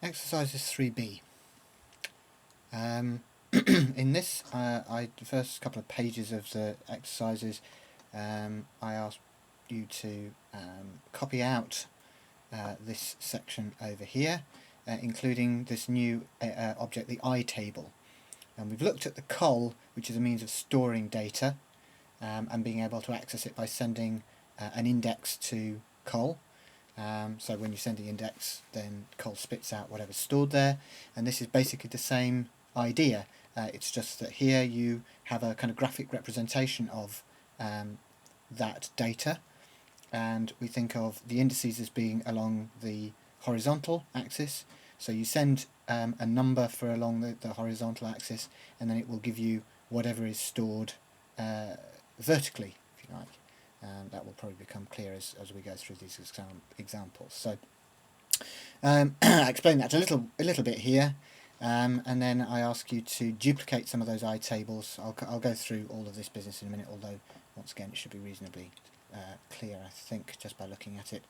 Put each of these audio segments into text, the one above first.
Exercises 3b. In this, the first couple of pages of the exercises, I asked you to copy out this section over here, including this new object, the itable. And we've looked at the col, which is a means of storing data and being able to access it by sending an index to col. So when you send the index, then col spits out whatever's stored there, and this is basically the same idea. It's just that here you have a kind of graphic representation of that data, and we think of the indices as being along the horizontal axis. So you send a number for along the horizontal axis, and then it will give you whatever is stored vertically, if you like. That will probably become clear as we go through these examples. So I explain that a little bit here, and then I ask you to duplicate some of those itables. I'll go through all of this business in a minute, although once again it should be reasonably clear, I think, just by looking at it.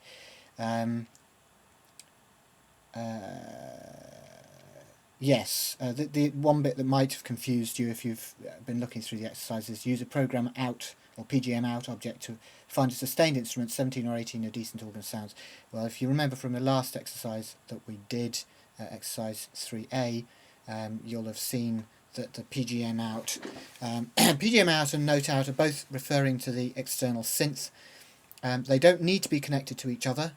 Yes, the one bit that might have confused you if you've been looking through the exercises: use a program out or PGM out object to find a sustained instrument, 17 or 18 of decent organ sounds. Well, if you remember from the last exercise that we did, exercise 3a, you'll have seen that the PGM out, PGM out and note out are both referring to the external synth. They don't need to be connected to each other.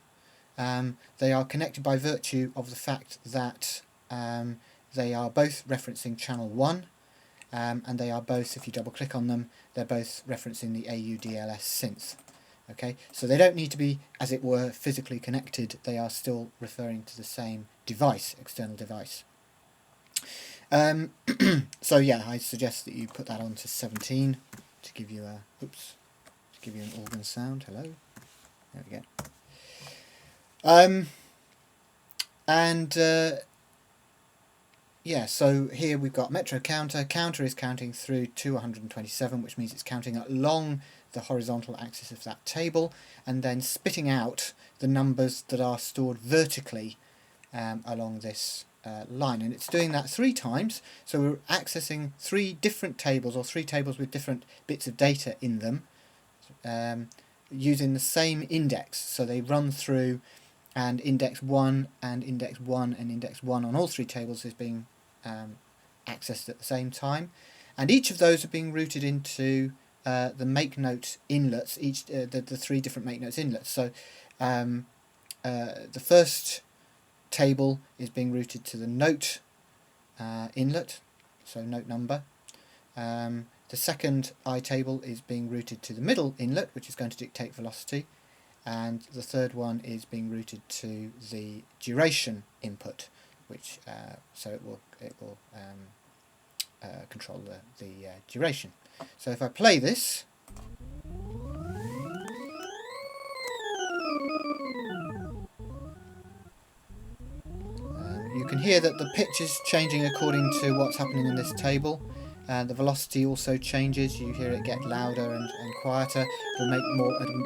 They are connected by virtue of the fact that they are both referencing channel 1, and they are both, if you double click on them, they're both referencing the AUDLS synth. Okay, so they don't need to be, as it were, physically connected. They are still referring to the same device, external device. So yeah, I suggest that you put that on to 17 to give you a, to give you an organ sound. Hello, there we go. Yeah, so here we've got metro counter. Counter is counting through to 127, which means it's counting along the horizontal axis of that table, and then spitting out the numbers that are stored vertically along this line. And it's doing that 3 times, so we're accessing 3 different tables, or 3 tables with different bits of data in them, using the same index. So they run through, and index 1 and index 1 and index 1 on all 3 tables is being accessed at the same time, and each of those are being routed into the make note inlets, the 3 different make notes inlets. So the first table is being routed to the note inlet, so note number. The second itable is being routed to the middle inlet, which is going to dictate velocity, and the third one is being routed to the duration input, which so it will control the duration. So if I play this, you can hear that the pitch is changing according to what's happening in this table. The velocity also changes. You hear it get louder and quieter. It'll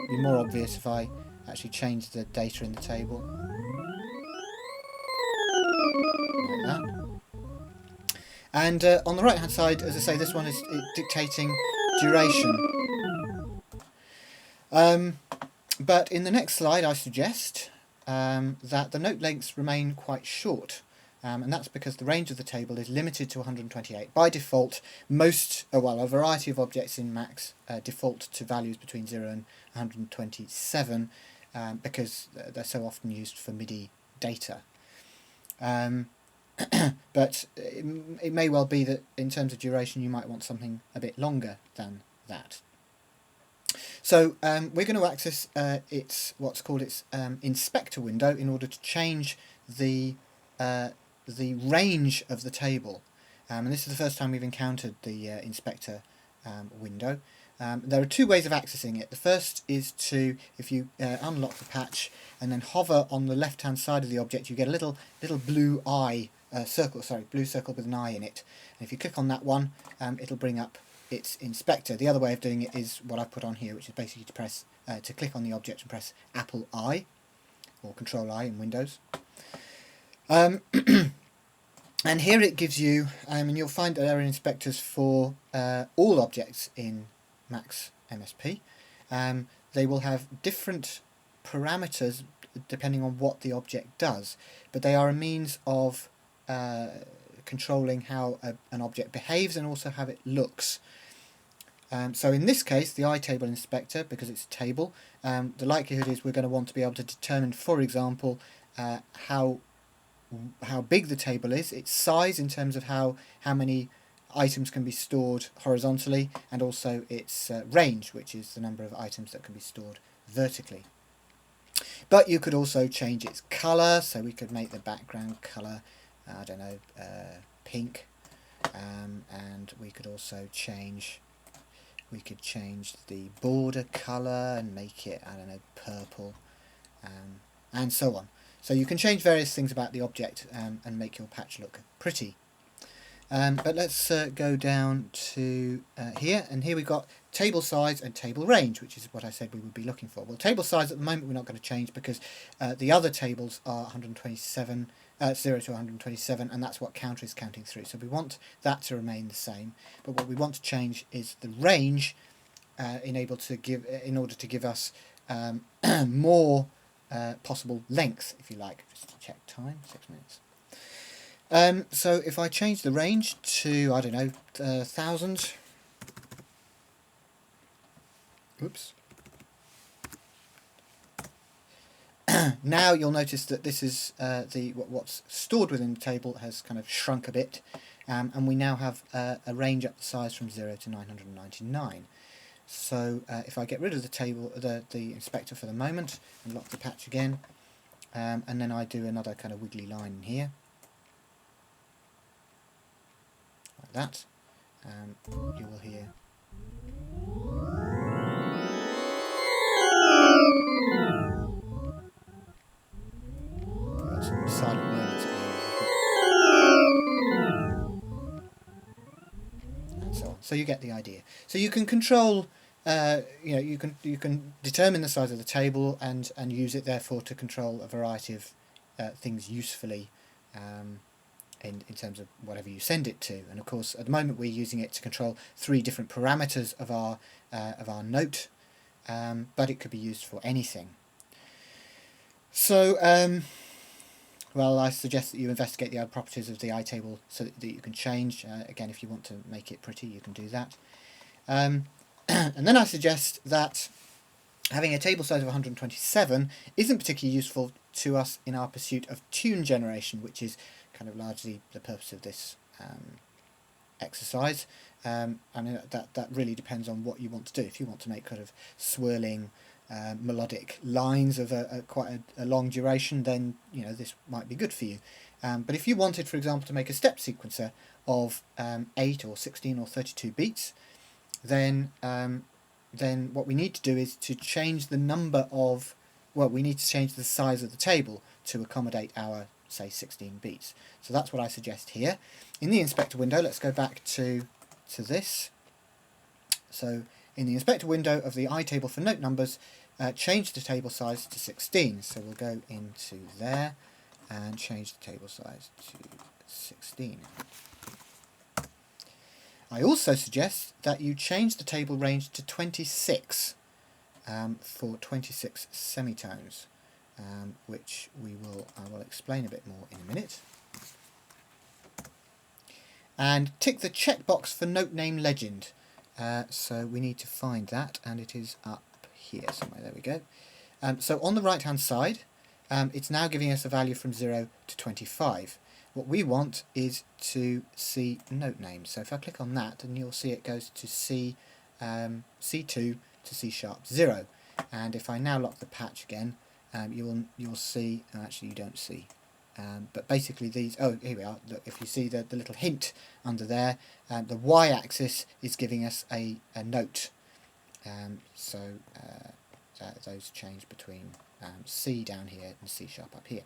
be more obvious if I actually change the data in the table. Like that. And on the right hand side, as I say, this one is dictating duration. But in the next slide I suggest that the note lengths remain quite short. And that's because the range of the table is limited to 128. By default, a variety of objects in Max default to values between 0 and 127 because they're so often used for MIDI data. But it may well be that in terms of duration you might want something a bit longer than that. So we're going to access what's called its inspector window in order to change the range of the table, and this is the first time we've encountered the inspector window. There are 2 ways of accessing it. The first is to, if you unlock the patch and then hover on the left hand side of the object, you get a little blue blue circle with an eye in it, and if you click on that one, it'll bring up its inspector. The other way of doing it is what I've put on here, which is basically to click on the object and press Apple I or Control I in Windows. Um, and here it gives you, and you'll find that there are inspectors for all objects in Max MSP. They will have different parameters depending on what the object does, but they are a means of controlling how an object behaves and also how it looks. So in this case, the itable inspector, because it's a table, the likelihood is we're going to want to be able to determine, for example, how big the table is, its size in terms of how many items can be stored horizontally, and also its range, which is the number of items that can be stored vertically. But you could also change its colour, so we could make the background colour, I don't know, pink, and we could also change the border colour and make it, I don't know, purple, and so on. So you can change various things about the object and make your patch look pretty. But let's go down to here, and here we've got table size and table range, which is what I said we would be looking for. Well, table size at the moment we're not going to change because the other tables are 127, 0 to 127, and that's what counter is counting through. So we want that to remain the same, but what we want to change is the range in order to give us more possible length, if you like. Just to check time, 6 minutes. So if I change the range to, I don't know, 1,000. Oops. Now you'll notice that this is what's stored within the table has kind of shrunk a bit, and we now have a range up the size from 0 to 999. So if I get rid of the table, the inspector for the moment, and lock the patch again, and then I do another kind of wiggly line here, like that, you will hear got some silent moments at the end, and so on. So you get the idea. So you can control. You can determine the size of the table and use it therefore to control a variety of things usefully in terms of whatever you send it to. And of course, at the moment we're using it to control 3 different parameters of our note, but it could be used for anything. So, well, I suggest that you investigate the other properties of the itable so that you can change. Again, if you want to make it pretty, you can do that. And then I suggest that having a table size of 127 isn't particularly useful to us in our pursuit of tune generation, which is kind of largely the purpose of this exercise. I mean, that really depends on what you want to do. If you want to make kind of swirling melodic lines of quite a long duration, then this might be good for you. But if you wanted, for example, to make a step sequencer of 8 or 16 or 32 beats, then what we need to do is to change the number of, well, we need to change the size of the table to accommodate our, say, 16 beats. So that's what I suggest here. In the inspector window, let's go back to this. So in the inspector window of the itable for note numbers, change the table size to 16. So we'll go into there and change the table size to 16. I also suggest that you change the table range to 26 for 26 semitones, which I will explain a bit more in a minute. And tick the checkbox for note name legend. So we need to find that, and it is up here somewhere. There we go. So on the right hand side, it's now giving us a value from 0 to 25. What we want is to see note name. So if I click on that, then you'll see it goes to C, C2 to C sharp 0. And if I now lock the patch again, you'll see, actually you don't see, but basically these, oh, here we are. Look, if you see the little hint under there, the y-axis is giving us a note. So those change between C down here and C sharp up here.